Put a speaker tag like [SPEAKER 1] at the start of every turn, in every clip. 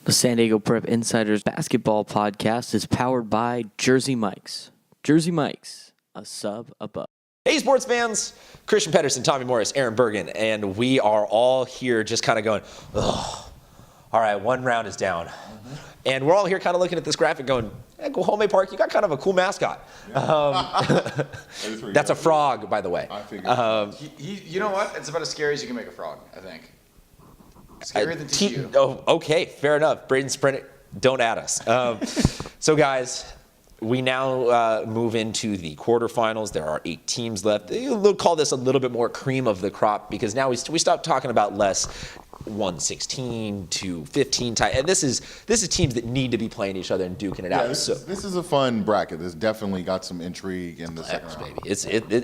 [SPEAKER 1] The San Diego Prep Insiders Basketball Podcast is powered by Jersey Mike's. Jersey Mike's, a sub above.
[SPEAKER 2] Hey, sports fans. Christian Pedersen, Tommy Morris, Aaron Bergen, and we are all here just kind of going, ugh. All right, one round is down. Mm-hmm. And we're all here kind of looking at this graphic going, hey, Guajome Park, you got kind of a cool mascot. Yeah. That's a frog, by the way.
[SPEAKER 3] I figured. You know what? It's about as scary as you can make a frog, I think. Scarier than TCU.
[SPEAKER 2] Oh, okay, fair enough. Braden Sprint, don't add us. So, guys, we now move into the quarterfinals. There are 8 teams left. We'll call this a little bit more cream of the crop because now we stop talking about less 1-16 to 15 type. And this is teams that need to be playing each other and duking it out.
[SPEAKER 3] This is a fun bracket. This definitely got some intrigue in the second round.
[SPEAKER 2] Baby.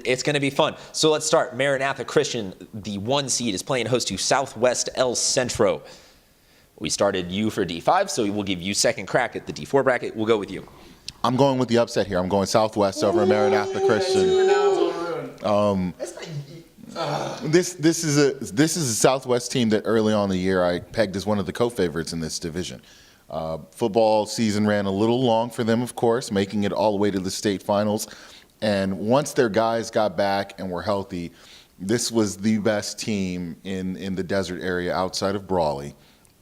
[SPEAKER 2] It's going to be fun. So let's start. Maranatha Christian, the 1 seed, is playing host to Southwest El Centro. We started you for D5, so we'll give you second crack at the D4 bracket. We'll go with you.
[SPEAKER 3] I'm going with the upset here. I'm going Southwest over Maranatha Christian. This is a Southwest team that early on in the year I pegged as one of the co-favorites in this division. Football season ran a little long for them, of course, making it all the way to the state finals. And once their guys got back and were healthy, this was the best team in the desert area outside of Brawley.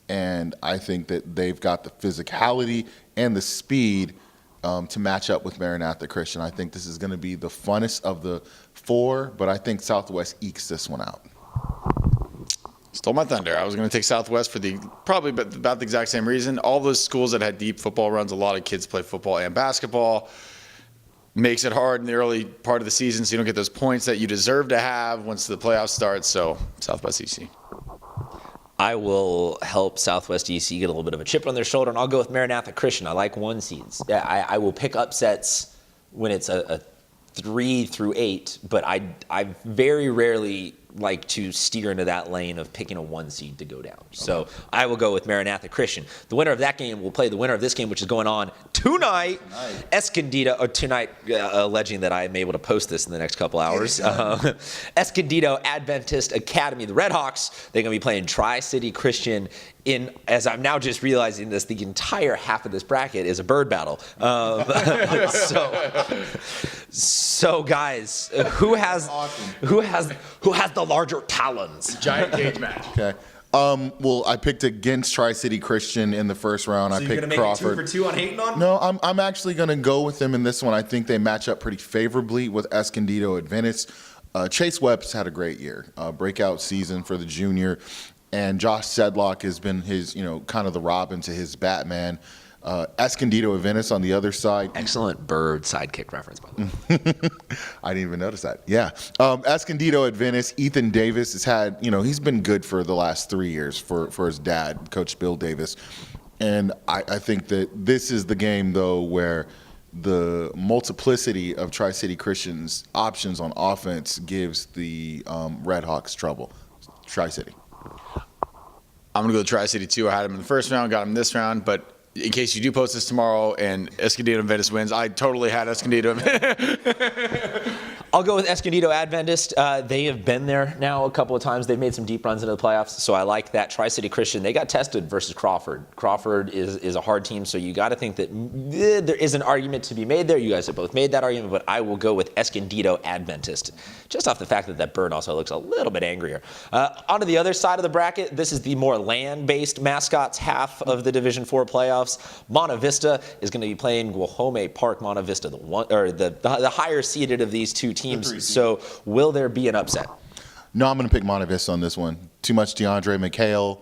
[SPEAKER 3] And I think that they've got the physicality and the speed to match up with Maranatha Christian. I think this is going to be the funnest of the 4, but I think Southwest ekes this one out.
[SPEAKER 4] Stole my thunder. I was going to take Southwest for probably about the exact same reason. All those schools that had deep football runs, a lot of kids play football and basketball. Makes it hard in the early part of the season, so you don't get those points that you deserve to have once the playoffs start. So Southwest EC.
[SPEAKER 2] I will help Southwest EC get a little bit of a chip on their shoulder, and I'll go with Maranatha Christian. I like 1 seeds. I will pick upsets when it's a 3 through 8, but I very rarely like to steer into that lane of picking a 1 seed to go down. Okay. So I will go with Maranatha Christian. The winner of that game will play the winner of this game, which is going on tonight. Escondido, or tonight, alleging that I am able to post this in the next couple hours. Escondido Adventist Academy, the Redhawks, they're going to be playing Tri-City Christian as I'm now just realizing this, the entire half of this bracket is a bird battle. So guys, who has the larger talons?
[SPEAKER 4] Giant cage match.
[SPEAKER 3] Okay. Well, I picked against Tri-City Christian in the first round.
[SPEAKER 2] So
[SPEAKER 3] I picked
[SPEAKER 2] you're gonna
[SPEAKER 3] Crawford.
[SPEAKER 2] make it 2 for 2 on hating on?
[SPEAKER 3] No, I'm actually going to go with them in this one. I think they match up pretty favorably with Escondido Adventist. Chase Webb's had a great year, breakout season for the junior. And Josh Sedlock has been his, kind of the Robin to his Batman. Escondido Adventist on the other side.
[SPEAKER 2] Excellent bird sidekick reference, by the way.
[SPEAKER 3] I didn't even notice that. Yeah. Escondido Adventist, Ethan Davis has had, he's been good for the last 3 years for his dad, Coach Bill Davis. And I think that this is the game, though, where the multiplicity of Tri-City Christian's options on offense gives the Redhawks trouble. Tri-City.
[SPEAKER 4] I'm going to go Tri-City too. I had him in the first round, got him this round, but in case you do post this tomorrow and Escondido Adventist wins, I totally had Escondido.
[SPEAKER 2] I'll go with Escondido Adventist. They have been there now a couple of times. They've made some deep runs into the playoffs, so I like that. Tri-City Christian, they got tested versus Crawford. Crawford is a hard team, so you got to think that there is an argument to be made there. You guys have both made that argument, but I will go with Escondido Adventist, just off the fact that bird also looks a little bit angrier. Onto the other side of the bracket, this is the more land-based mascots half of the Division 4 playoffs. Monta Vista is going to be playing Guajome Park. Monta Vista, the higher seeded of these two teams. So will there be an upset?
[SPEAKER 3] No, I'm going to pick Monta Vista on this one. Too much DeAndre McHale,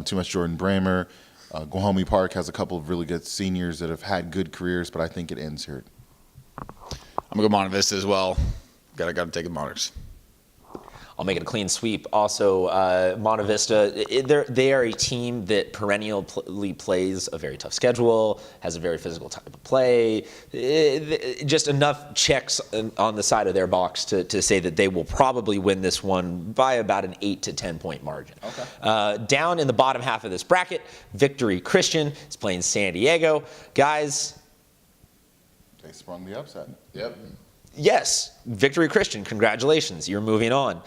[SPEAKER 3] too much Jordan Bramer. Guajome Park has a couple of really good seniors that have had good careers, but I think it ends here.
[SPEAKER 4] I'm going to go Monta Vista as well. Got to take the Monarchs.
[SPEAKER 2] I'll make it a clean sweep. Also, Monta Vista, they are a team that perennially plays a very tough schedule, has a very physical type of play. Just enough checks on the side of their box to say that they will probably win this one by about an 8 to 10 point margin. Okay. Down in the bottom half of this bracket, Victory Christian is playing San Diego. Guys.
[SPEAKER 3] They sprung the upset.
[SPEAKER 4] Yep.
[SPEAKER 2] Yes, Victory Christian, congratulations. You're moving on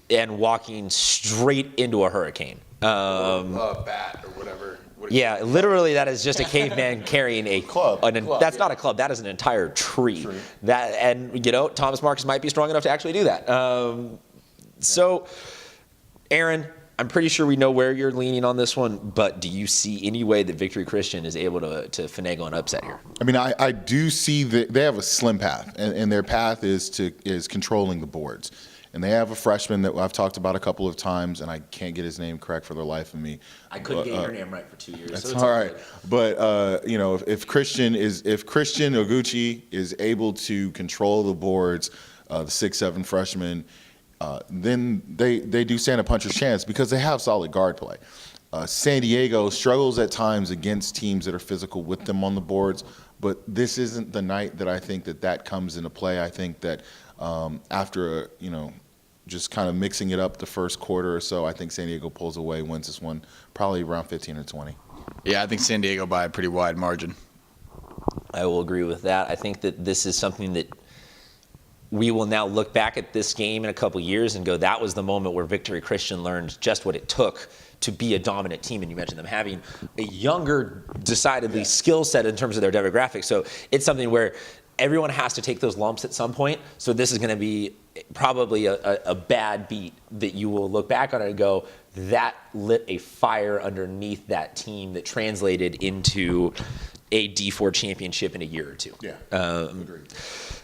[SPEAKER 2] and walking straight into a hurricane.
[SPEAKER 4] A bat or whatever.
[SPEAKER 2] Yeah, literally, that is just a caveman carrying a
[SPEAKER 3] Club.
[SPEAKER 2] That's not a club. That is an entire tree. That, and Thomas Marcus might be strong enough to actually do that. So, Aaron, I'm pretty sure we know where you're leaning on this one, but do you see any way that Victory Christian is able to finagle an upset here?
[SPEAKER 3] I mean, I do see that they have a slim path, and their path is controlling the boards. And they have a freshman that I've talked about a couple of times, and I can't get his name correct for the life of me.
[SPEAKER 2] I couldn't get your name right for 2 years.
[SPEAKER 3] That's
[SPEAKER 2] so it's
[SPEAKER 3] all right. But if Christian Oguchi is able to control the boards, the 6'7" freshman, then they do stand a puncher's chance because they have solid guard play. San Diego struggles at times against teams that are physical with them on the boards, but this isn't the night that I think that comes into play. I think that after just kind of mixing it up the first quarter or so, I think San Diego pulls away, wins this one probably around 15 or 20.
[SPEAKER 4] Yeah, I think San Diego by a pretty wide margin.
[SPEAKER 2] I will agree with that. I think that this is something that we will now look back at this game in a couple years and go, that was the moment where Victory Christian learned just what it took to be a dominant team. And you mentioned them having a younger, decidedly skill set in terms of their demographics. So it's something where everyone has to take those lumps at some point. So this is going to be probably a bad beat that you will look back on it and go, that lit a fire underneath that team that translated into a D4 championship in a year or two.
[SPEAKER 3] Yeah, agreed.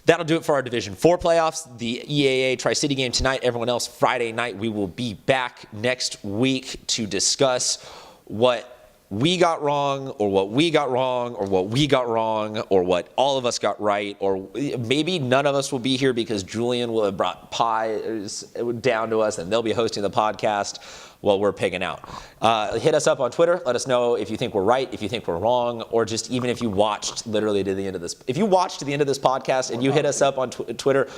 [SPEAKER 2] That'll do it for our Division 4 playoffs. The EAA Tri-City game tonight. Everyone else Friday night. We will be back next week to discuss what we got wrong, or what we got wrong, or what we got wrong, or what all of us got right, or maybe none of us will be here because Julian will have brought pies down to us and they'll be hosting the podcast while we're pigging out. Hit us up on Twitter. Let us know if you think we're right, if you think we're wrong, or just even if you watched literally to the end of this. If you watched to the end of this podcast and you hit us up on Twitter,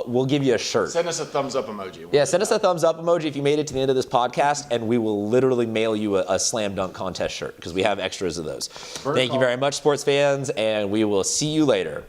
[SPEAKER 2] we'll give you a shirt.
[SPEAKER 4] Send us a thumbs up emoji.
[SPEAKER 2] Yeah, send us a thumbs up emoji if you made it to the end of this podcast, and we will literally mail you a slam dunk contest shirt because we have extras of those. Thank you very much, sports fans, and we will see you later.